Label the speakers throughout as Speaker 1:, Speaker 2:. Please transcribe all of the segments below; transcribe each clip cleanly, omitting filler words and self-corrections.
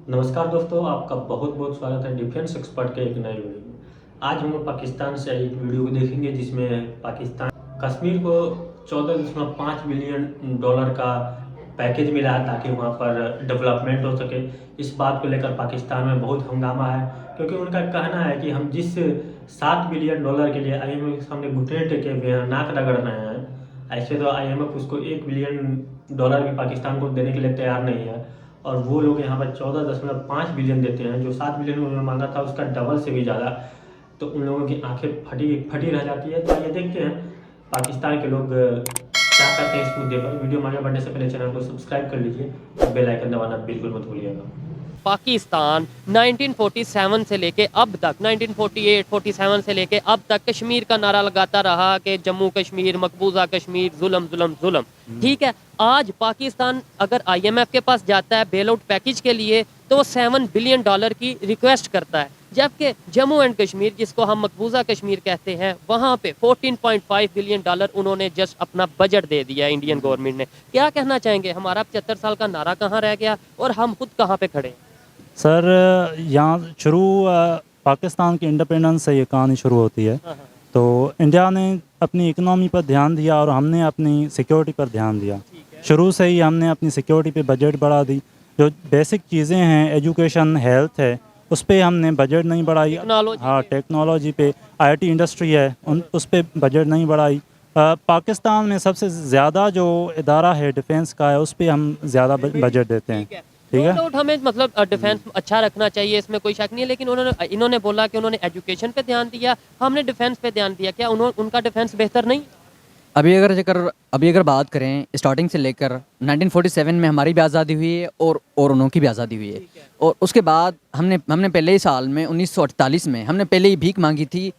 Speaker 1: नमस्कार दोस्तों, आपका बहुत बहुत स्वागत है डिफेंस एक्सपर्ट के एक नए वीडियो में। आज हम लोग पाकिस्तान से एक वीडियो को देखेंगे जिसमें पाकिस्तान कश्मीर को 14.5 बिलियन डॉलर का पैकेज मिला है ताकि वहां पर डेवलपमेंट हो सके। इस बात को लेकर पाकिस्तान में बहुत हंगामा है क्योंकि उनका कहना है कि हम जिस 7 बिलियन डॉलर के लिए IMF के सामने घुटने टेके हुए हैं, नाक रगड़ रहे हैं, ऐसे तो IMF उसको 1 बिलियन डॉलर भी पाकिस्तान को देने के लिए तैयार नहीं है और वो लोग यहाँ पर 14.5 बिलियन देते हैं, जो 7 बिलियन उन्होंने मांगा था उसका डबल से भी ज़्यादा। तो उन लोगों की आंखें फटी फटी रह जाती है। तो आइए देखते हैं पाकिस्तान के लोग क्या करते हैं इस मुद्दे पर। वीडियो में आगे बढ़ने से पहले चैनल को सब्सक्राइब कर लीजिए और बेल आइकन दबाना बिल्कुल मत भूलिएगा।
Speaker 2: पाकिस्तान 1947 से लेके अब तक 1948-47 से लेके अब तक कश्मीर का नारा लगाता रहा कि जम्मू कश्मीर, मकबूजा कश्मीर, जुल्म जुल्म जुल्म। ठीक है, आज पाकिस्तान अगर IMF के पास जाता है बेल आउट पैकेज के लिए तो वो 7 बिलियन डॉलर की रिक्वेस्ट करता है, जबकि जम्मू एंड कश्मीर जिसको हम मकबूजा कश्मीर कहते हैं वहाँ पे 14.5 बिलियन डॉलर उन्होंने जस्ट अपना बजट दे दिया इंडियन गवर्नमेंट ने। क्या कहना चाहेंगे, हमारा 75 साल का नारा कहाँ रह गया और हम खुद कहाँ पे खड़े हैं?
Speaker 3: सर, यहाँ शुरू पाकिस्तान की इंडिपेंडेंस से ये कहानी शुरू होती है। तो इंडिया ने अपनी इकोनॉमी पर ध्यान दिया और हमने अपनी सिक्योरिटी पर ध्यान दिया। शुरू से ही हमने अपनी सिक्योरिटी पे बजट बढ़ा दी। जो बेसिक चीज़ें हैं, एजुकेशन, हेल्थ है, उस पर हमने बजट नहीं बढ़ाई। हाँ, टेक्नोलॉजी पे, IT इंडस्ट्री है, उस पर बजट नहीं बढ़ाई। पाकिस्तान में सबसे ज़्यादा जो इदारा है डिफेंस का है, उस पर हम ज़्यादा बजट देते हैं। ठीक है,
Speaker 2: हमें मतलब डिफेंस अच्छा रखना चाहिए, इसमें कोई शक नहीं है, लेकिन इन्होंने बोला कि उन्होंने एजुकेशन पे ध्यान दिया, हमने डिफेंस पे ध्यान दिया। क्या उनका डिफेंस बेहतर नहीं?
Speaker 4: अभी अगर बात करें स्टार्टिंग से लेकर 1947 में हमारी भी आज़ादी हुई है और उनकी भी आज़ादी हुई है। और उसके बाद हमने पहले ही साल में 1948 में हमने पहले ही भीख मांगी थी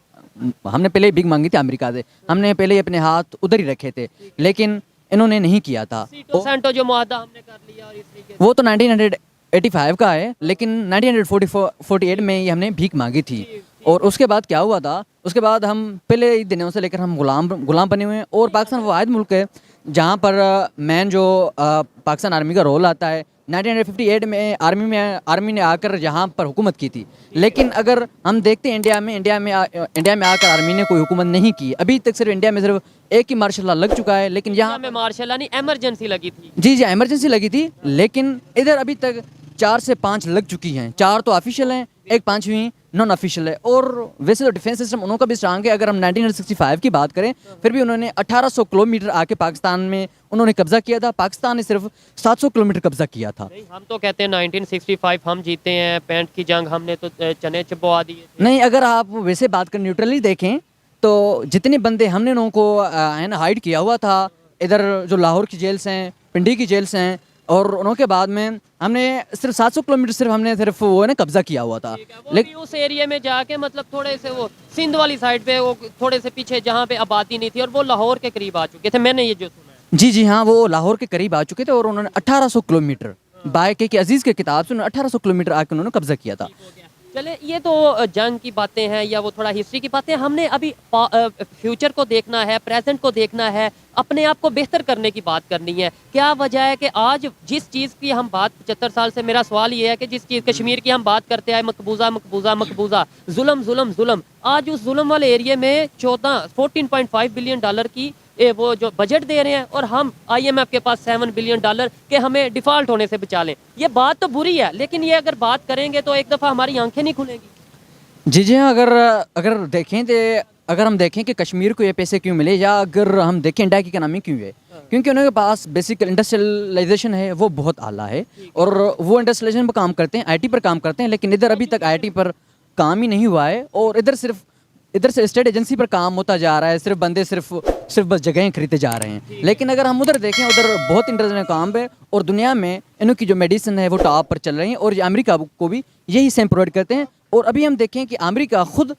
Speaker 4: अमेरिका से। हमने पहले ही अपने हाथ उधर ही रखे थे, लेकिन इन्होंने नहीं किया था।
Speaker 2: जो मुआहदा हमने कर लिया और इस
Speaker 4: वो तो 1985 का है, लेकिन 1948 में ही हमने भीख मांगी थी। और उसके बाद क्या हुआ था, उसके बाद हम पहले ही दिनों से लेकर हम गुलाम बने हुए हैं। और पाकिस्तान वो वाहिद मुल्क है जहाँ पर मैन जो पाकिस्तान आर्मी का रोल आता है। 1958 में आर्मी ने आकर यहाँ पर हुकूमत की थी, लेकिन अगर हम देखते हैं इंडिया में आकर आर्मी ने कोई हुकूमत नहीं की अभी तक। सिर्फ इंडिया में सिर्फ एक ही मार्शल लॉ लग चुका है, लेकिन यहाँ
Speaker 2: में मार्शल लॉ नहीं, इमरजेंसी लगी थी।
Speaker 4: जी, इमरजेंसी लगी थी, लेकिन इधर अभी तक 4 से 5 लग चुकी हैं। 4 तो ऑफिशियल हैं, एक 5वीं नॉन ऑफिशियल है। और वैसे तो डिफेंस सिस्टम उनका भी स्ट्रांग है। अगर हम 1965 की बात करें, फिर भी उन्होंने 1800 किलोमीटर आके पाकिस्तान में उन्होंने कब्जा किया था। पाकिस्तान ने सिर्फ 700 किलोमीटर कब्जा किया था।
Speaker 2: हम तो कहते हैं 1965 हम जीते हैं, 65 की जंग हमने तो चने चबवा दिए।
Speaker 4: नहीं, अगर आप वैसे बात करें, न्यूट्रली देखें, तो जितने बंदे हमने उनको है ना हाइड किया हुआ था, इधर जो लाहौर की जेल्स हैं, पिंडी की जेल्स हैं, और उनके बाद में हमने सिर्फ 700 किलोमीटर सिर्फ वो ना कब्जा किया हुआ था।
Speaker 2: लेकिन उस एरिया में जाके मतलब थोड़े से वो सिंध वाली साइड पे, वो थोड़े से पीछे जहाँ पे आबादी नहीं थी, और वो लाहौर के करीब आ चुके थे, मैंने ये जो सुना है।
Speaker 4: जी हाँ, वो लाहौर के करीब आ चुके थे और उन्होंने 1800 किलोमीटर बाय के अजीज़ के किताब से उन्होंने 1800 किलोमीटर आके उन्होंने कब्जा किया था।
Speaker 2: चले, ये तो जंग की बातें हैं या वो थोड़ा हिस्ट्री की बातें। हमने अभी फ्यूचर को देखना है, प्रेजेंट को देखना है, अपने आप को बेहतर करने की बात करनी है। क्या वजह है कि आज जिस चीज़ की हम बात 75 साल से, मेरा सवाल ये है कि जिस चीज़ कश्मीर की हम बात करते आए, मकबूजा मकबूजा मकबूजा, जुल्म जुल्म जुल्म, आज उस जुल्म वाले एरिया में 14.5 बिलियन डॉलर की वो जो बजट दे रहे हैं, और हम IMF के पास 7 बिलियन डॉलर के हमें डिफ़ॉल्ट होने से बचा लें। ये बात तो बुरी है, लेकिन ये अगर बात करेंगे तो एक दफ़ा हमारी आंखें नहीं खुलेंगी।
Speaker 4: जी हाँ, अगर हम देखें कि कश्मीर को ये पैसे क्यों मिले, या अगर हम देखें इंडिया की इकनॉमी क्यों है, क्योंकि उनके पास बेसिक इंडस्ट्रियलाइजेशन है, वो बहुत आला है, और वो इंडस्ट्रियलाइजेशन पर काम करते हैं, IT पर काम करते हैं। लेकिन इधर अभी तक IT पर काम ही नहीं हुआ है, और इधर से स्टेट एजेंसी पर काम होता जा रहा है। सिर्फ बंदे सिर्फ बस जगहें खरीदते जा रहे हैं। लेकिन अगर हम उधर देखें, उधर बहुत इंटरनेशनल काम है, और दुनिया में इनकी जो मेडिसिन है वो टॉप पर चल रही है, और ये अमेरिका को भी यही सेम प्रोवाइड करते हैं। और अभी हम देखें कि अमेरिका खुद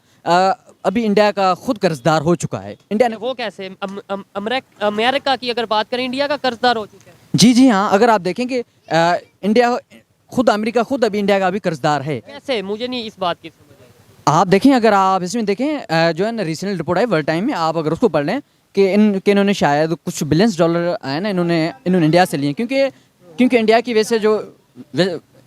Speaker 4: अभी इंडिया का खुद कर्जदार हो चुका है। इंडिया ने
Speaker 2: वो कैसे, अमेरिका की अगर बात करें, इंडिया का कर्जदार हो चुका है।
Speaker 4: जी हाँ, अगर आप देखें कि अमेरिका खुद अभी इंडिया का भी कर्जदार है।
Speaker 2: कैसे, मुझे नहीं इस बात की समझ।
Speaker 4: आप देखें, अगर आप इसमें देखें, जो है ना रिसेंट रिपोर्ट है वर्ल्ड टाइम में, आप अगर उसको पढ़ लें कि इन्होंने शायद कुछ बिलियंस डॉलर आए ना, इन्होंने इंडिया से लिए, क्योंकि इंडिया की वजह से जो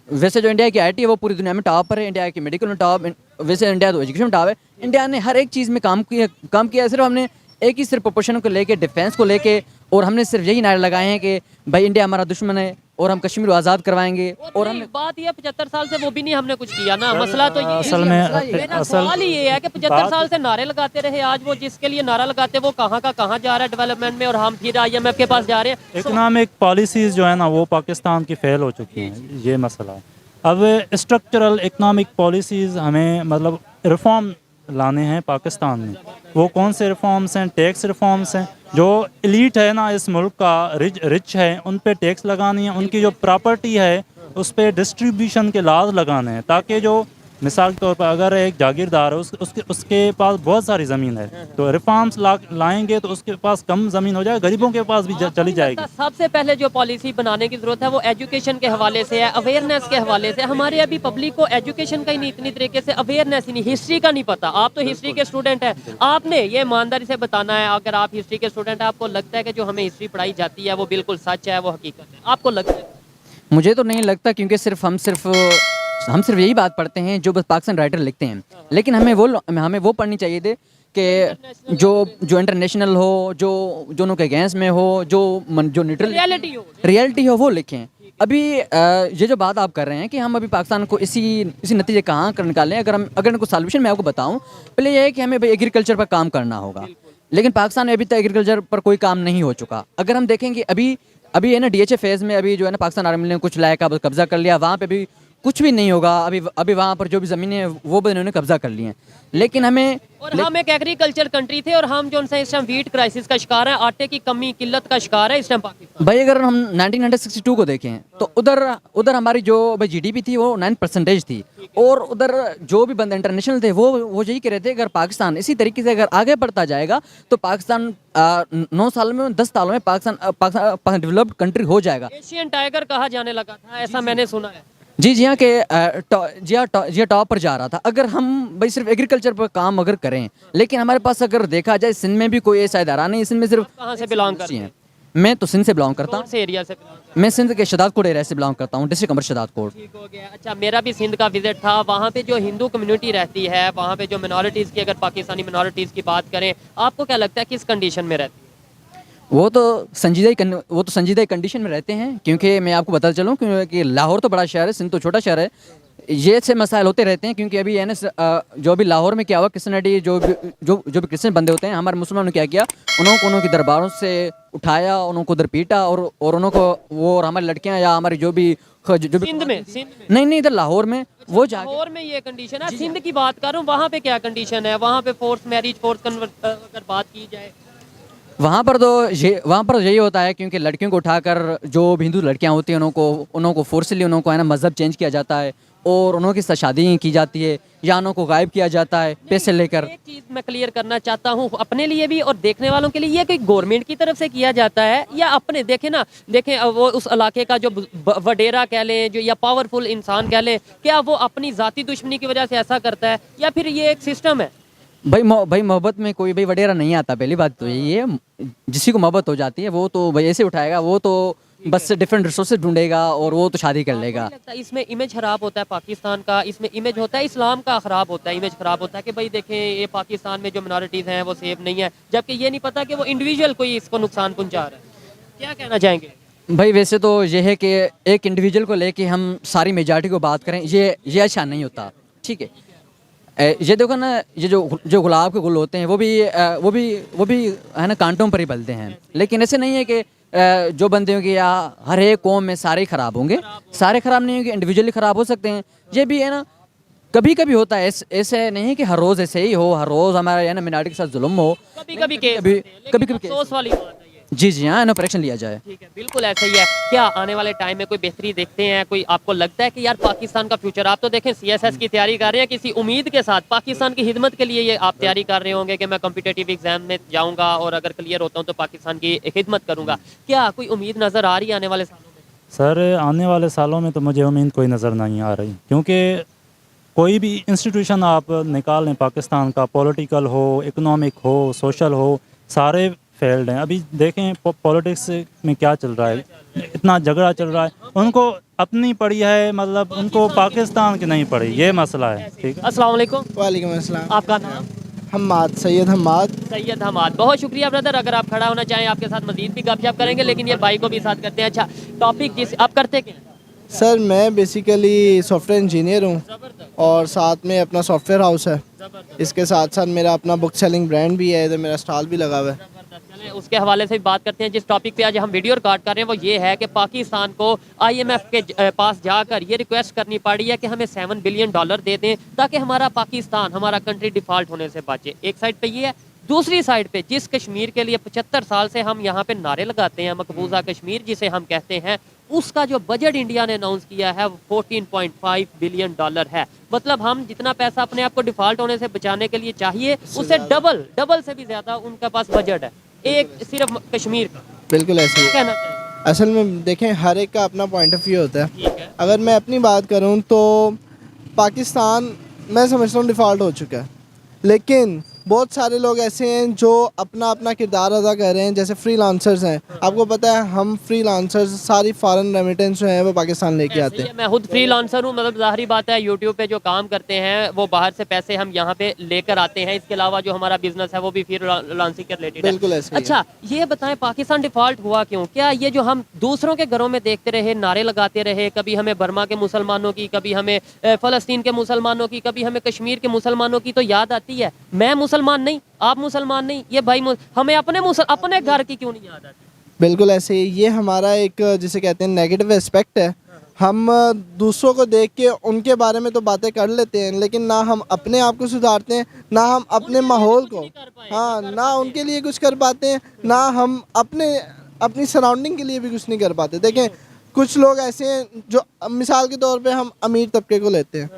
Speaker 4: वैसे जो इंडिया की आईटी है वो पूरी दुनिया में टॉप पर है, इंडिया की मेडिकल में टॉप, वैसे इंडिया तो एजुकेशन में टॉप है। इंडिया ने हर एक चीज़ में काम किया है। सिर्फ हमने एक ही सिर्फ प्रोपोर्शन को लेके, डिफेंस को लेके, और हमने सिर्फ यही नारे लगाए हैं कि भाई इंडिया हमारा दुश्मन है और हम कश्मीर को आज़ाद करवाएंगे। और
Speaker 2: नहीं, बात ये 75 साल से वो भी नहीं हमने कुछ किया ना, मसला तो ये
Speaker 3: असल
Speaker 2: है।
Speaker 3: में
Speaker 2: मेरा सवाल ही ये है कि 75 साल से नारे लगाते रहे, आज वो जिसके लिए नारा लगाते वो कहाँ का कहाँ जा रहा है डेवलपमेंट में, और हम फिर IMF के पास जा रहे हैं।
Speaker 3: इकोनॉमिक पॉलिसीज़ जो है ना वो पाकिस्तान की फेल हो चुकी हैं, ये मसला है। अब स्ट्रक्चरल इकोनॉमिक पॉलिसीज़ हमें मतलब रिफॉर्म लाने हैं पाकिस्तान में। वो कौन से रिफॉर्म्स हैं? टैक्स रिफॉर्म्स हैं। जो एलीट है ना इस मुल्क का, रिच है, उन पे टैक्स लगानी है। उनकी जो प्रॉपर्टी है उस पे डिस्ट्रीब्यूशन के लाज लगाने हैं, ताकि जो मिसाल के तौर पर अगर एक जागीरदार है उसके पास बहुत सारी ज़मीन है, तो रिफॉर्म्स लाएंगे तो उसके पास कम ज़मीन हो जाएगी, गरीबों के पास भी चली जाएगी।
Speaker 2: सबसे पहले जो पॉलिसी बनाने की जरूरत है वो एजुकेशन के हवाले से है, अवेयरनेस के हवाले से। हमारे अभी पब्लिक को एजुकेशन का ही नहीं, इतनी तरीके से अवेयरनेस ही नहीं, हिस्ट्री का नहीं पता। आप तो हिस्ट्री के स्टूडेंट हैं, आपने ये ईमानदारी से बताना है, अगर आप हिस्ट्री के स्टूडेंट हैं, आपको लगता है कि जो हमें हिस्ट्री पढ़ाई जाती है वो बिल्कुल सच है, वो हकीकत है, आपको लगता है?
Speaker 4: मुझे तो नहीं लगता, क्योंकि हम सिर्फ यही बात पढ़ते हैं जो बस पाकिस्तान राइटर लिखते हैं। लेकिन हमें वो पढ़नी चाहिए थी कि जो इंटरनेशनल हो, जो उनके अगेंस्ट में हो, जो न्यूट्रल रियलिटी हो वो लिखें। अभी ये जो बात आप कर रहे हैं कि हम अभी पाकिस्तान को इसी नतीजे कहाँ कर निकालें, अगर इनको सॉल्यूशन मैं आपको बताऊं, पहले ये है कि हमें भाई एग्रीकल्चर पर काम करना होगा। लेकिन पाकिस्तान में अभी तक एग्रीकल्चर पर कोई काम नहीं हो चुका। अगर हम देखेंगे अभी है ना DHA फेज़ में अभी जो है ना पाकिस्तान आर्मी ने कुछ लायका कब्जा कर लिया, वहाँ पे भी कुछ भी नहीं होगा। अभी वहाँ पर जो भी ज़मीनें हैं वो भी इन्होंने कब्जा कर ली हैं। लेकिन हम एक एग्रीकल्चर
Speaker 2: कंट्री थे, और हम जो इस टाइम वीट क्राइसिस का शिकार है, आटे की कमी किल्लत का शिकार है इस टाइम पाकिस्तान।
Speaker 4: भाई अगर हम 1962 को देखें तो उधर हमारी जो भाई GDP थी वो 9% थी, और उधर जो भी बंदे इंटरनेशनल थे वो यही कह रहे थे अगर पाकिस्तान इसी तरीके से अगर आगे बढ़ता जाएगा तो पाकिस्तान 9 साल में 10 सालों में पाकिस्तान डेवलप्ड कंट्री हो जाएगा।
Speaker 2: एशियन टाइगर कहा जाने लगा था, ऐसा मैंने सुना है।
Speaker 4: जी हाँ के टॉप पर जा रहा था। अगर हम भाई सिर्फ एग्रीकल्चर पर काम अगर करें, लेकिन हमारे पास अगर देखा जाए सिंध में भी कोई ऐसा इदारा नहीं, सिंध में सिर्फ
Speaker 2: कहाँ से बिलोंग करते हैं?
Speaker 4: मैं तो सिंध से बिलोंग करता हूँ।
Speaker 2: एरिया से belong
Speaker 4: मैं सिंध के शदादकोट एरिया से बिलोंग करता हूँ, डिस्ट्रिक्ट अमर शदादकोट।
Speaker 2: ठीक हो गया। अच्छा, मेरा भी सिंध का विजिट था। वहाँ पे जो हिंदू कम्युनिटी रहती है, वहाँ पे जो मिनॉरिटीज़ की, अगर पाकिस्तानी मिनॉरिटीज़ की बात करें, आपको क्या लगता है किस कंडीशन में रहती है?
Speaker 4: वो तो संजीदा कंडीशन में रहते हैं, क्योंकि मैं आपको बताता चलूँ क्योंकि लाहौर तो बड़ा शहर है, सिंध तो छोटा शहर है। ये से मसाइल होते रहते हैं, क्योंकि अभी जो भी लाहौर में क्या हुआ, क्रिश्चियनिटी जो भी क्रिश्चियन बंदे होते हैं, हमारे मुसलमानों ने क्या किया, उनके दरबारों से उठाया, उनको उधर पीटा, और उनको वो, और हमारी लड़कियां या हमारी जो भी
Speaker 2: सिंध में
Speaker 4: नहीं इधर लाहौर में वो
Speaker 2: लाहौर में ये कंडीशन है। सिंध की बात कर रहा हूँ, वहाँ पे क्या कंडीशन है? वहाँ पे फोर्स मैरिज, अगर बात की जाए,
Speaker 4: वहाँ पर तो यही होता है, क्योंकि लड़कियों को उठाकर जो भी हिंदू लड़कियाँ होती हैं उनको फोर्सली उनको है ना मज़हब चेंज किया जाता है, और उनके साथ शादी की जाती है, या उनको गायब किया जाता है पैसे लेकर।
Speaker 2: एक चीज़ मैं क्लियर करना चाहता हूँ अपने लिए भी और देखने वालों के लिए, ये कोई गवर्नमेंट की तरफ से किया जाता है या अपने देखें वो उस इलाके का जो वडेरा कह लें, जो या पावरफुल इंसान कह लें, क्या वो अपनी ज़ाती दुश्मनी की वजह से ऐसा करता है, या फिर ये एक सिस्टम है?
Speaker 4: भाई मोहब्बत में कोई भाई वडेरा नहीं आता। पहली बात तो यही है, जिसी को मोहब्बत हो जाती है वो तो भाई ऐसे उठाएगा, वो तो बस डिफरेंट रिसोर्सेज ढूंढेगा और वो तो शादी कर लेगा।
Speaker 2: इसमें इमेज खराब होता है पाकिस्तान का, इसमें इमेज होता है इस्लाम का खराब होता है, इमेज खराब होता है कि भाई देखें ये पाकिस्तान में जो मिनॉरिटीज़ हैं वो सेफ नहीं है, जबकि ये नहीं पता कि वो इंडिविजुअल कोई इसको नुकसान पहुंचा रहा है। क्या कहना चाहेंगे?
Speaker 4: भाई वैसे तो ये है कि एक इंडिविजुअल को लेके हम सारी मेजॉरिटी को बात करें, ये अच्छा नहीं होता। ठीक है, ये देखो ना, ये जो गुलाब के गुल होते हैं वो भी है ना कांटों पर ही पलते हैं। लेकिन ऐसे नहीं है कि जो बंदे होंगे या हर एक कौम में सारे खराब होंगे, सारे खराब नहीं होंगे, इंडिविजुअली खराब हो सकते हैं। ये भी है ना कभी कभी होता है, ऐसे नहीं है कि हर रोज़ ऐसे ही हो, हर रोज़ हमारा है ना मिनॉरिटी के साथ जुल्म हो, कभी
Speaker 2: अफसोस वाली बात है।
Speaker 4: जी हाँ, नो प्रोटेक्शन लिया जाए।
Speaker 2: ठीक है, बिल्कुल ऐसा ही है। क्या आने वाले टाइम में कोई बेहतरी देखते हैं? कोई आपको लगता है कि यार पाकिस्तान का फ्यूचर, आप तो देखें CSS की तैयारी कर रहे हैं, किसी उम्मीद के साथ पाकिस्तान की खिदमत के लिए ये आप तैयारी कर रहे होंगे कि मैं कॉम्पिटिटिव एग्जाम में जाऊंगा और अगर क्लियर होता हूँ तो पाकिस्तान की खिदमत करूंगा। क्या कोई उम्मीद नज़र आ रही है आने वाले सालों में?
Speaker 3: सर आने वाले सालों में तो मुझे उम्मीद कोई नज़र नहीं आ रही, क्योंकि कोई भी इंस्टीट्यूशन आप निकाल लें पाकिस्तान का, पॉलिटिकल हो, इकोनॉमिक हो, सोशल हो, सारे फेल्ड हैं। अभी देखें पॉलिटिक्स में क्या चल रहा है, इतना झगड़ा चल रहा है। उनको अपनी पड़ी है, मतलब उनको पाकिस्तान की नहीं पड़ी, ये मसला है। ठीक है,
Speaker 2: अस्सलाम वालेकुम।
Speaker 5: वालेकुम अस्सलाम।
Speaker 2: आपका नाम?
Speaker 5: हम्माद, सैयद हम्माद।
Speaker 2: सैयद हमाद, बहुत शुक्रिया ब्रदर। अगर आप खड़ा होना चाहें आपके साथ मजीद भी गपशप करेंगे, लेकिन ये भाई को भी साथ करते हैं। अच्छा, टॉपिक जिस आप करते क्या?
Speaker 5: सर मैं बेसिकली सॉफ्टवेयर इंजीनियर हूँ और साथ में अपना सॉफ्टवेयर हाउस है। इसके साथ साथ मेरा अपना बुक सेलिंग ब्रांड भी है, इधर मेरा स्टॉल भी लगा हुआ है।
Speaker 2: चलें उसके हवाले से भी बात करते हैं। जिस टॉपिक पे आज हम वीडियो रिकॉर्ड कर रहे हैं वो ये है कि पाकिस्तान को IMF के पास जाकर ये रिक्वेस्ट करनी पड़ी है कि हमें $7 बिलियन दे दें ताकि हमारा पाकिस्तान, हमारा कंट्री डिफॉल्ट होने से बचे। एक साइड पे ये है, दूसरी साइड पे जिस कश्मीर के लिए 75 साल से हम यहाँ पे नारे लगाते हैं, मकबूजा कश्मीर जिसे हम कहते हैं, उसका जो बजट इंडिया ने अनाउंस किया है वो $14.5 बिलियन है। मतलब हम जितना पैसा अपने आप को डिफॉल्ट होने से बचाने के लिए चाहिए उससे डबल से भी ज्यादा उनके पास बजट है, एक सिर्फ कश्मीर का।
Speaker 5: बिल्कुल ऐसे ही
Speaker 2: कहना चाहिए।
Speaker 5: असल में देखें, हर एक का अपना पॉइंट ऑफ व्यू होता है।
Speaker 2: ठीक है।
Speaker 5: अगर मैं अपनी बात करूँ तो पाकिस्तान मैं समझता हूँ डिफ़ॉल्ट हो चुका है, लेकिन बहुत सारे लोग ऐसे हैं जो अपना अपना किरदार अदा कर रहे हैं। जैसे फ्रीलांसर्स हैं, आपको पता है हम फ्रीलांसर्स सारी फॉरेन रेमिटेंस जो है वो पाकिस्तान लेके आते हैं।
Speaker 2: मैं खुद फ्रीलांसर हूँ, मतलब ज़ाहिरी बात है यूट्यूब पे जो काम करते हैं वो बाहर से पैसे हम यहाँ पे लेकर आते हैं। इसके अलावा जो हमारा बिजनेस है वो भी फ्रीलांसिंग के रिलेटेड है।
Speaker 5: बिल्कुल ऐसे ही है।
Speaker 2: अच्छा, ये बताएं पाकिस्तान डिफॉल्ट हुआ क्यों? क्या ये जो हम दूसरों के घरों में देखते रहे, नारे लगाते रहे, कभी हमें बर्मा के मुसलमानों की, कभी हमें फ़लस्तीन के मुसलमानों की, कभी हमें कश्मीर के मुसलमानों की तो याद आती है। मैं मुसलमान नहीं, आप मुसलमान नहीं, ये भाई हमें अपने घर की क्यों नहीं याद आती?
Speaker 5: बिल्कुल ऐसे ही, ये हमारा एक जिसे कहते हैं नेगेटिव एस्पेक्ट है। हम दूसरों को देख के उनके बारे में तो बातें कर लेते हैं, लेकिन ना हम अपने आप को सुधारते हैं, ना हम अपने माहौल को, हाँ, ना उनके लिए कुछ कर पाते हैं, ना हम अपनी सराउंडिंग के लिए भी कुछ नहीं कर पाते। देखें, कुछ लोग ऐसे हैं जो मिसाल के तौर पे हम अमीर तबके को लेते हैं,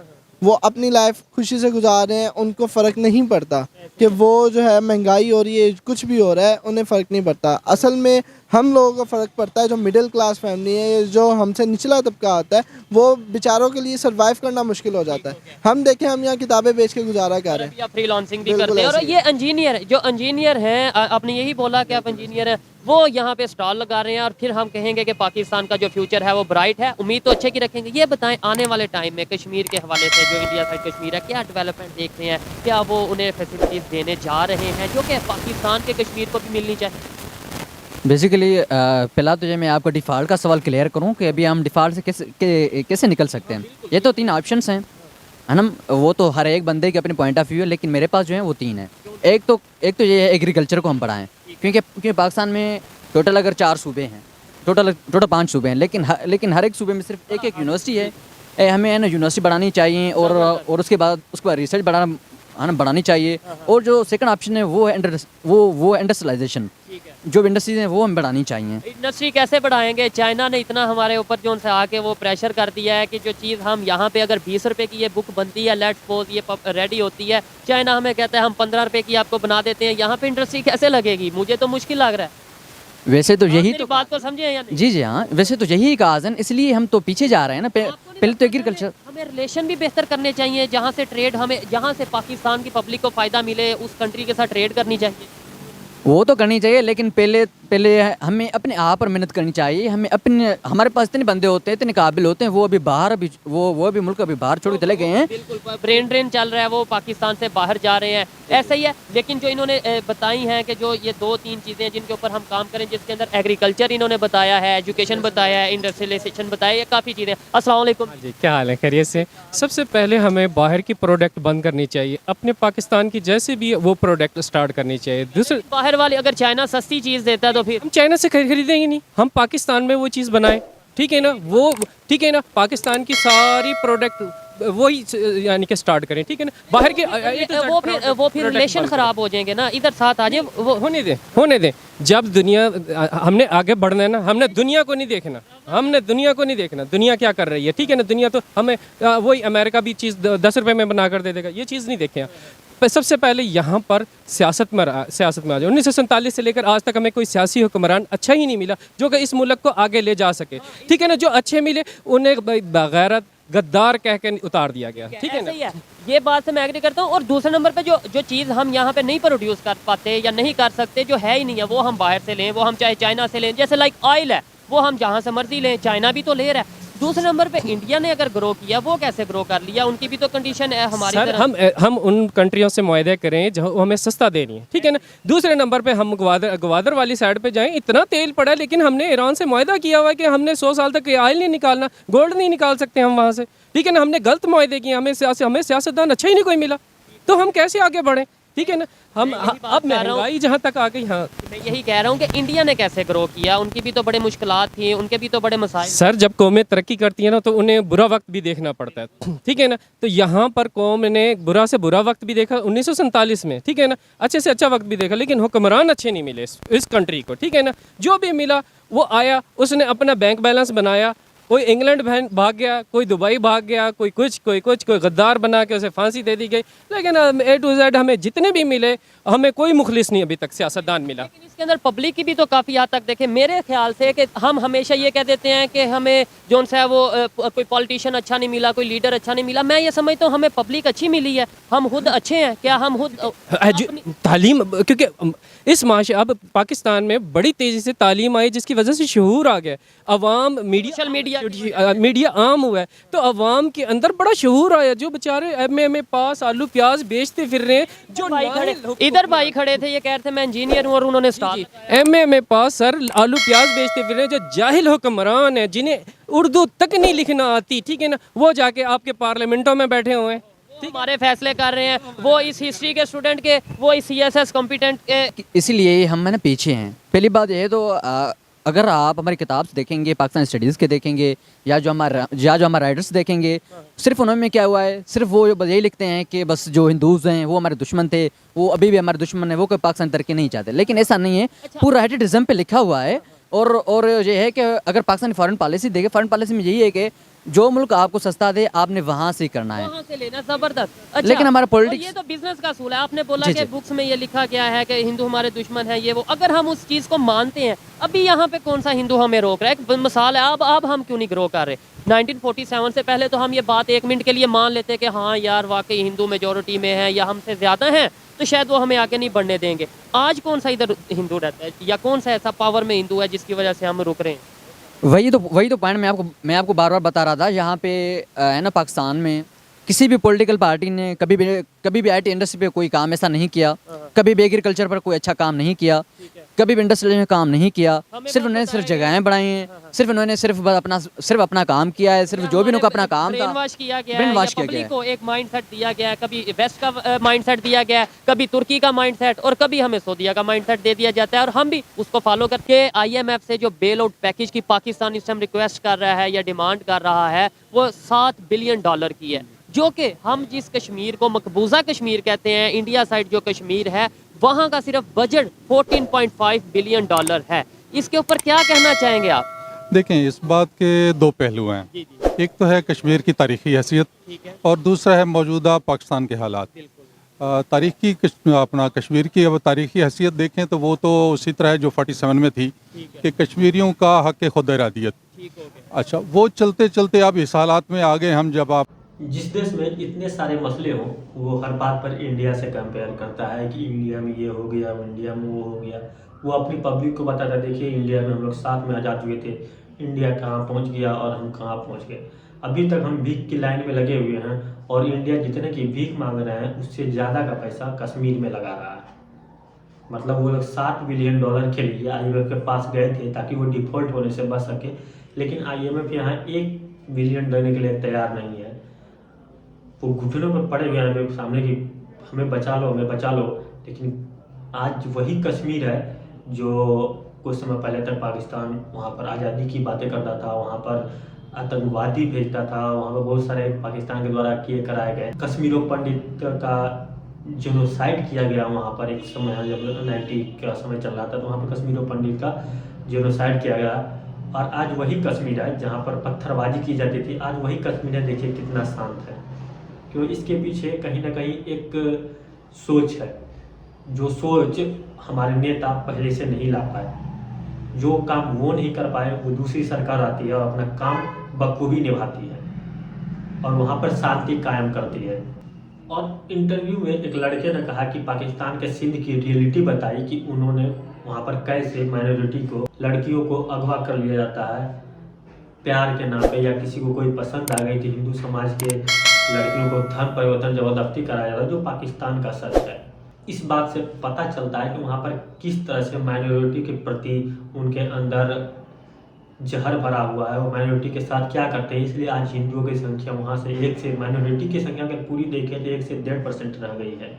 Speaker 5: वो अपनी लाइफ खुशी से गुजार रहे हैं, उनको फ़र्क नहीं पड़ता कि वो जो है महंगाई हो रही है, कुछ भी हो रहा है, उन्हें फ़र्क नहीं पड़ता। असल में हम लोगों को फ़र्क पड़ता है, जो मिडिल क्लास फैमिली है, जो हमसे निचला तबका आता है, वो बेचारों के लिए सर्वाइव करना मुश्किल हो जाता है। हम देखें, हम यहाँ किताबें बेच के गुजारा कर रहे हैं,
Speaker 2: फ्रीलांसिंग भी करते हैं। और ये इंजीनियर हैं, आपने यही बोला कि आप इंजीनियर हैं, वो यहाँ पे स्टॉल लगा रहे हैं और फिर हम कहेंगे कि पाकिस्तान का जो फ्यूचर है वो ब्राइट है। उम्मीद तो अच्छे की रखेंगे। ये बताएं, आने वाले टाइम में कश्मीर के हवाले से, जो इंडिया साइड कश्मीर है, क्या डेवलपमेंट देख रहे हैं? क्या वो उन्हें फैसिलिटीज़ देने जा रहे हैं जो कि पाकिस्तान के कश्मीर को भी मिलनी चाहिए?
Speaker 4: बेसिकली पहला तो ये मैं आपको डिफ़ॉल्ट का सवाल क्लियर करूं कि अभी हम डिफ़ॉल्ट से कैसे निकल सकते हैं। ये तो 3 ऑप्शंस हैं, है ना। वो तो हर एक बंदे के अपने पॉइंट ऑफ व्यू है, लेकिन मेरे पास जो है वो 3 है। एक तो ये है एग्रीकल्चर को हम बढ़ाएं, क्योंकि पाकिस्तान में टोटल अगर 4 सूबे हैं, टोटल 5 सूबे हैं, लेकिन हर एक सूबे में सिर्फ एक यूनिवर्सिटी है। हमें है ना यूनिवर्सिटी बढ़ानी चाहिए और उसके बाद रिसर्च बढ़ानी चाहिए। और जो सेकंड ऑप्शन है वो है वो इंडस्ट्रियलाइजेशन, जो इंडस्ट्रीज हैं वो हम बढ़ानी चाहिए।
Speaker 2: इंडस्ट्री कैसे बढ़ाएंगे? चाइना ने इतना हमारे ऊपर जो उनसे आके वो प्रेशर कर दिया है कि जो चीज़ हम यहाँ पे अगर 20 रुपए की ये बुक बनती है, लेट्स सपोज ये रेडी होती है, चाइना हमें कहता है हम 15 रुपए की आपको बना देते हैं। यहाँ पे इंडस्ट्री कैसे लगेगी? मुझे तो मुश्किल लग रहा है।
Speaker 4: वैसे तो यही तो
Speaker 2: बात को समझे या नहीं?
Speaker 4: जी हाँ, वैसे तो यही काज है, इसलिए हम तो पीछे जा रहे हैं ना। पहले तो एग्रीकल्चर,
Speaker 2: हमें रिलेशन भी बेहतर करने चाहिए, जहाँ से ट्रेड हमें, जहाँ से पाकिस्तान की पब्लिक को फ़ायदा मिले, उस कंट्री के साथ ट्रेड करनी चाहिए।
Speaker 4: वो तो करनी चाहिए, लेकिन पहले हमें अपने आप पर मेहनत करनी चाहिए। हमारे पास इतने बंदे होते हैं, इतने काबिल होते हैं, वो अभी मुल्क अभी बाहर छोड़ के चले गए हैं।
Speaker 2: बिल्कुल ब्रेन ड्रेन चल रहा है, वो पाकिस्तान से बाहर जा रहे हैं, ऐसा ही है। लेकिन जो इन्होंने बताई हैं कि जो ये 2-3 चीज़ें जिनके ऊपर हम काम करें, जिसके अंदर एग्रीकल्चर इन्होंने बताया है, एजुकेशन बताया है, इंडस्ट्रियलाइजेशन बताया है, काफ़ी चीज़ें। अस्सलाम वालेकुम
Speaker 6: जी, क्या हाल है? खैरियत से? सबसे पहले हमें बाहर की प्रोडक्ट बंद करनी चाहिए, अपने पाकिस्तान की जैसे भी वो प्रोडक्ट स्टार्ट करनी चाहिए। दूसरे,
Speaker 2: बाहर वाले, अगर चाइना सस्ती चीज़ देता है तो फिर
Speaker 6: हम चाइना से खरीदेंगे नहीं, हम पाकिस्तान में वो चीज़ बनाएं, ठीक है ना। वो ठीक है ना, पाकिस्तान की सारी प्रोडक्ट वही यानी कि स्टार्ट करें, ठीक है ना। बाहर के
Speaker 2: वो फिर रिलेशन ख़राब हो जाएंगे ना। इधर साथ आ जाए, वो
Speaker 6: होने दें। जब दुनिया, हमने आगे बढ़ना है ना, हमने दुनिया को नहीं देखना, दुनिया क्या कर रही है, ठीक है ना। दुनिया तो हमें वही अमेरिका भी चीज़ 10 रुपए में बना कर दे देगा, ये चीज़ नहीं देखें। सबसे पहले यहाँ पर सियासत में आ जाए। 1947 से लेकर आज तक हमें कोई सियासी हुक्मरान अच्छा ही नहीं मिला जो कि इस मुल्क को आगे ले जा सके, ठीक है ना। जो अच्छे मिले उन्हें बगैरत गद्दार कह के उतार दिया गया, ठीक है
Speaker 2: ऐसे ही
Speaker 6: ना।
Speaker 2: है, ये बात से मैं एग्री करता हूँ। और दूसरे नंबर पे जो जो चीज़ हम यहाँ पे नहीं प्रोड्यूस कर पाते या नहीं कर सकते, जो है ही नहीं है, वो हम बाहर से लें, वो हम चाहे चाइना से लें, जैसे लाइक ऑयल है, वो हम जहाँ से मर्जी लें, चाइना भी तो ले रहा है। दूसरे नंबर पे इंडिया ने अगर ग्रो किया, वो कैसे ग्रो कर लिया, उनकी भी तो कंडीशन है हमारी
Speaker 6: सर
Speaker 2: तरह।
Speaker 6: हम उन कंट्रियों से मुआहदे करें जो हमें सस्ता दे रही है, ठीक है ना। दूसरे नंबर पे हम ग्वादर वाली साइड पे जाएं, इतना तेल पड़ा है, लेकिन हमने ईरान से मुआहदा किया हुआ है कि हमने 100 साल तक ऑयल नहीं निकालना, गोल्ड नहीं निकाल सकते हम वहाँ से, ठीक है ना। हमने गलत मुआहदे किए, हमें सियासतदान अच्छा ही नहीं कोई मिला, तो हम कैसे आगे बढ़ें, ठीक है ना। हम अब महंगाई जहाँ तक आ गई, हाँ
Speaker 2: मैं यही कह रहा हूँ कि इंडिया ने कैसे ग्रो किया, उनकी भी तो बड़े मुश्किलात थी, उनके भी तो बड़े मसाइल।
Speaker 6: सर जब कौमें तरक्की करती है ना, तो उन्हें बुरा वक्त भी देखना पड़ता है, ठीक है ना। तो यहाँ पर कौम ने बुरा से बुरा वक्त भी देखा 1947 में, ठीक है ना, अच्छे से अच्छा वक्त भी देखा, लेकिन हुक्मरान अच्छे नहीं मिले इस कंट्री को, ठीक है ना। जो भी मिला वो आया, उसने अपना बैंक बैलेंस बनाया, कोई इंग्लैंड भाग गया, कोई दुबई भाग गया, कोई कुछ कोई गद्दार बना के उसे फांसी दे दी गई। लेकिन A to Z हमें जितने भी मिले, हमें कोई मुखलिस नहीं अभी तक सियासतदान मिला।
Speaker 2: लेकिन इसके अंदर पब्लिक की भी तो काफ़ी हद तक देखें, मेरे ख्याल से कि हम हमेशा ये कह देते हैं कि हमें जोन सा है वो कोई पॉलिटिशियन अच्छा नहीं मिला, कोई लीडर अच्छा नहीं मिला। मैं ये समझता हूँ हमें पब्लिक अच्छी मिली है, हम खुद अच्छे हैं क्या, हम खुद
Speaker 6: तालीम, क्योंकि इस माशरे अब पाकिस्तान में बड़ी तेज़ी से तालीम आई, जिसकी वजह से शऊर आ गया, अवाम
Speaker 2: सोशल
Speaker 6: मीडिया आम हुआ है, तो अवाम के अंदर बड़ा शऊर आया। जो बेचारे MA पास आलू प्याज बेचते फिर रहे हैं, जो
Speaker 2: इधर भाई खड़े थे, ये कह रहे थे मैं इंजीनियर हूँ, और उन्होंने
Speaker 6: MA पास सर आलू प्याज बेचते फिर रहे हैं, जो जाहिल हुक्मरान है, जिन्हें उर्दू तक नहीं लिखना आती, ठीक है ना, वो जाके आपके पार्लियामेंटों में बैठे हुए हैं,
Speaker 2: हमारे फैसले कर रहे हैं, वो इस हिस्ट्री के स्टूडेंट के, वो इस CSS कॉम्पिटेंट के।
Speaker 4: इसीलिए हम ना पीछे हैं। पहली बात ये तो अगर आप हमारी किताब से देखेंगे, पाकिस्तान स्टडीज़ के देखेंगे, या जो हमारे राइटर्स देखेंगे, सिर्फ उन्होंने क्या हुआ है, सिर्फ वो यही लिखते हैं कि बस जो हिंदूज़ हैं वो हमारे दुश्मन थे, वो अभी भी हमारे दुश्मन है, वो कोई पाकिस्तान तरक्की नहीं चाहते। लेकिन ऐसा नहीं है, पूरा हेरिटेजिज्म पे लिखा हुआ है। और ये है कि अगर पाकिस्तान फॉरेन पॉलिसी देखे, फॉरेन पॉलिसी में यही है कि जो मुल्क आपको सस्ता दे, आपने वहाँ से करना है,
Speaker 2: वहाँ से लेना, जबरदस्त। अच्छा,
Speaker 4: लेकिन हमारा पॉलिटिक्स,
Speaker 2: ये तो बिजनेस का असूल है। आपने बोला कि बुक्स में ये लिखा गया है कि हिंदू हमारे दुश्मन है, ये वो। अगर हम उस चीज़ को मानते हैं, अभी यहाँ पे कौन सा हिंदू हमें रोक रहा है? एक मिसाल है, अब हम क्यों नहीं ग्रो कर रहे? 1947 से पहले तो हम ये बात 1 मिनट के लिए मान लेते कि हाँ यार वाकई हिंदू मेजोरिटी में है या हमसे ज़्यादा हैं, तो शायद वो हमें आगे नहीं बढ़ने देंगे। आज कौन सा इधर हिंदू रहता है, या कौन सा ऐसा पावर में हिंदू है जिसकी वजह से हम रुक रहे हैं?
Speaker 4: वही तो पॉइंट मैं आपको बार बार बता रहा था। यहाँ पे है ना, पाकिस्तान में किसी भी पॉलिटिकल पार्टी ने कभी भी IT इंडस्ट्री पे कोई काम ऐसा नहीं किया, कभी भी एग्रीकल्चर पर कोई अच्छा काम नहीं किया, कभी भी इंडस्ट्री में काम नहीं किया। सिर्फ उन्होंने सिर्फ जगहें बनाई हैं, सिर्फ उन्होंने सिर्फ अपना काम किया है, सिर्फ जो भी उनका अपना काम था
Speaker 2: ब्रेनवॉश किया गया है,
Speaker 4: ब्रेनवॉश किया
Speaker 2: पब्लिक
Speaker 4: गया
Speaker 2: को एक माइंडसेट दिया गया है। कभी वेस्ट का माइंडसेट दिया गया है, कभी तुर्की का माइंडसेट, और कभी हमें सऊदीया का माइंडसेट दे दिया जाता है, और हम भी उसको फॉलो करके IMF से जो बेल आउट पैकेज की पाकिस्तान इस टाइम रिक्वेस्ट कर रहा है या डिमांड कर रहा है, वो $7 बिलियन की है, जो कि हम जिस कश्मीर को मकबूजा कश्मीर कहते हैं, इंडिया साइड जो कश्मीर है, वहाँ का सिर्फ बजट $14.5 बिलियन है। इसके ऊपर क्या कहना चाहेंगे आप?
Speaker 7: देखें, इस बात के दो पहलू हैं।
Speaker 2: जी जी,
Speaker 7: एक तो है कश्मीर की तारीखी हैसियत,
Speaker 2: ठीक है,
Speaker 7: और दूसरा है मौजूदा पाकिस्तान के हालात। अपना कश्मीर की अब तारीखी हैसियत देखें तो वो तो उसी तरह है जो 47 में थी, कि कश्मीरियों का हक़ खुद इरादियत।
Speaker 2: ठीक हो गया।
Speaker 7: अच्छा, वो चलते चलते अब इस हालात में आ गए हम, जब आप
Speaker 1: जिस देश में इतने सारे मसले हों, वो हर बात पर इंडिया से कंपेयर करता है कि इंडिया में ये हो गया, इंडिया में वो हो गया। वो अपनी पब्लिक को बताता है, देखिए इंडिया में हम लोग साथ में आज़ाद हुए थे, इंडिया कहाँ पहुँच गया और हम कहाँ पहुँच गए। अभी तक हम भीख की लाइन में लगे हुए हैं, और इंडिया जितने की भीख मांग रहे हैं उससे ज़्यादा का पैसा कश्मीर में लगा रहा है। मतलब वो लोग $7 बिलियन के लिए IMF के पास गए थे ताकि वो डिफ़ॉल्ट होने से बच सके, लेकिन IMF यहाँ $1 बिलियन देने के लिए तैयार नहीं है। वो घुटनों पर पड़े हुए हैं सामने कि हमें बचा लो, हमें बचा लो। लेकिन आज वही कश्मीर है जो कुछ समय पहले तक पाकिस्तान वहाँ पर आज़ादी की बातें करता था, वहाँ पर आतंकवादी भेजता था, वहाँ पर बहुत सारे पाकिस्तान के द्वारा किए कराए गए। कश्मीरों पंडित का जेनोसाइड किया गया वहाँ पर एक समय, जब 90 का समय चल रहा था, तो वहाँ पर कश्मीरों पंडित का जेनोसाइड किया गया। और आज वही कश्मीर है जहाँ पर पत्थरबाजी की जाती थी, आज वही कश्मीर है, देखिए कितना शांत है। क्यों? इसके पीछे कहीं ना कहीं एक सोच है, जो सोच हमारे नेता पहले से नहीं ला पाए। जो काम वो नहीं कर पाए, वो दूसरी सरकार आती है और अपना काम बखूबी निभाती है। और वहाँ पर शांति कायम करती है। और इंटरव्यू में एक लड़के ने कहा कि पाकिस्तान के सिंध की रियलिटी बताई कि उन्होंने वहाँ पर कैसे माइनॉरिटी को, लड़कियों को अगवा कर लिया जाता है प्यार के नाम पे, या किसी को कोई पसंद आ गई कि हिंदू समाज के लड़कियों को धर्म परिवर्तन जबरदस्ती कराया जाता है, जो पाकिस्तान का सच है। इस बात से पता चलता है कि वहाँ पर किस तरह से माइनॉरिटी के प्रति उनके अंदर जहर भरा हुआ है, और माइनॉरिटी के साथ क्या करते हैं। इसलिए आज हिंदुओं की संख्या वहाँ से 1 से, माइनॉरिटी की संख्या अगर पूरी देखें तो 1 से 1.5% रह गई है।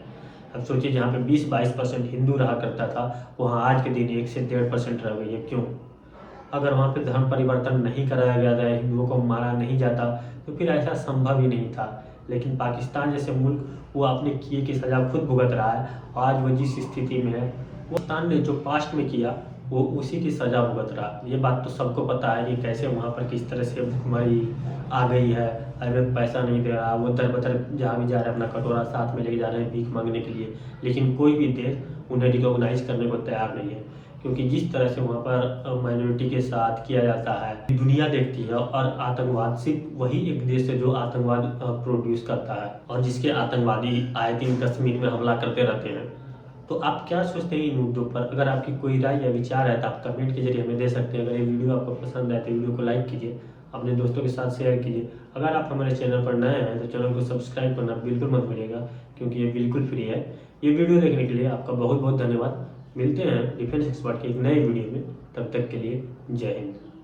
Speaker 1: अब सोचिए, जहाँ पे 20-22% हिंदू रहा करता था, वहाँ आज के दिन 1 से 1.5% रह गई है। क्यों? अगर वहाँ पे धर्म परिवर्तन नहीं कराया गया था, हिंदुओं को मारा नहीं जाता, तो फिर ऐसा संभव ही नहीं था। लेकिन पाकिस्तान जैसे मुल्क, वो अपने किए की सज़ा खुद भुगत रहा है। आज वो जिस स्थिति में है, वो पाकिस्तान ने जो पास्ट में किया वो उसी की सज़ा भुगत रहा। ये बात तो सबको पता है कि कैसे वहाँ पर किस तरह से भुखमरी आ गई है। अगर पैसा नहीं दे रहा, वो दर बदर जहाँ भी जा रहे हैं अपना कटोरा साथ में लेके जा रहे हैं भीख मांगने के लिए, लेकिन कोई भी देश उन्हें रिकॉग्नाइज करने को तैयार नहीं है। क्योंकि जिस तरह से वहाँ पर माइनॉरिटी के साथ किया जाता है, दुनिया देखती है। और आतंकवाद सिर्फ वही एक देश है जो आतंकवाद प्रोड्यूस करता है, और जिसके आतंकवादी आए दिन कश्मीर में हमला करते रहते हैं। तो आप क्या सोचते हैं इन मुद्दों पर? अगर आपकी कोई राय या विचार है तो आप कमेंट के जरिए हमें दे सकते हैं। अगर ये वीडियो आपको पसंद आए तो वीडियो को लाइक कीजिए, अपने दोस्तों के साथ शेयर कीजिए। अगर आप हमारे चैनल पर नए हैं तो चैनल को सब्सक्राइब करना बिल्कुल मत भूलिएगा, क्योंकि ये बिल्कुल फ्री है। ये वीडियो देखने के लिए आपका बहुत बहुत धन्यवाद। मिलते हैं डिफेंस एक्सपर्ट के एक नए वीडियो में, तब तक के लिए जय हिंद।